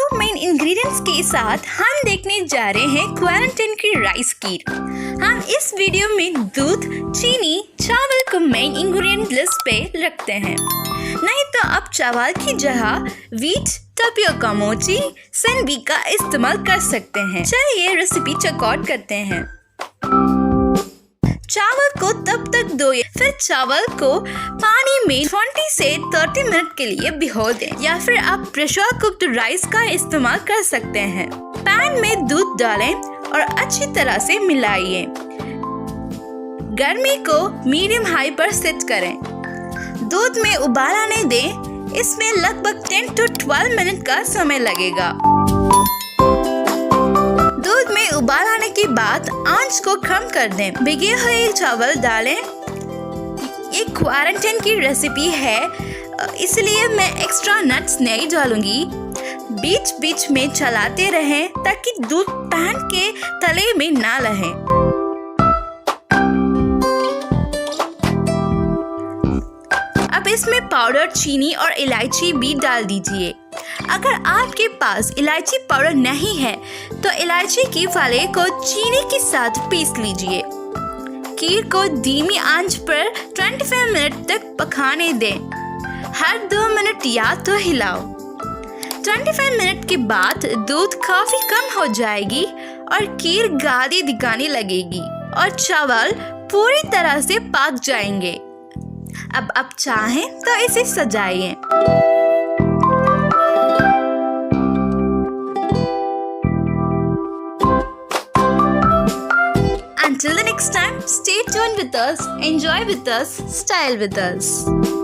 दो main ingredients के साथ हम देखने जा रहे हैं क्वारंटाइन की राइस खीर। हम इस वीडियो में दूध, चीनी, चावल को मेन इंग्रेडिएंट लिस्ट पे रखते हैं। नहीं तो आप चावल की जगह वीट, टपियोका मोची, सेनवी का इस्तेमाल कर सकते हैं। चलिए रेसिपी चेकआउट करते हैं। चावल को तब तक धोइए, फिर चावल को पानी में 20 से 30 मिनट के लिए भिगो दें, या फिर आप प्रेशर कुक्ड राइस का इस्तेमाल कर सकते हैं। पैन में दूध डालें और अच्छी तरह से मिलाइए। गर्मी को मीडियम हाई पर सेट करें। दूध में उबाल आने दें। इसमें लगभग 10 to 12 मिनट का समय लगेगा। दूध में उबाल आने के बाद आंच को कम कर दें। भिगे हुए चावल डालें। ये क्वारंटाइन की रेसिपी है, इसलिए मैं एक्स्ट्रा नट्स नहीं डालूंगी। बीच बीच में चलाते रहें ताकि दूध पैन के तले में ना लगे। अब इसमें पाउडर चीनी और इलायची भी डाल दीजिए। अगर आपके पास इलायची पाउडर नहीं है तो इलायची की फाले को चीनी के साथ पीस लीजिए। खीर को धीमी आंच पर 25 मिनट तक पकाने दें। हर 2 मिनट या तो हिलाओ। 25 मिनट के बाद दूध काफी कम हो जाएगी और खीर गाढ़ी दिखने लगेगी और चावल पूरी तरह से पक जाएंगे। अब आप चाहें तो इसे सजाइए। Until the next time, stay tuned with us, enjoy with us, style with us.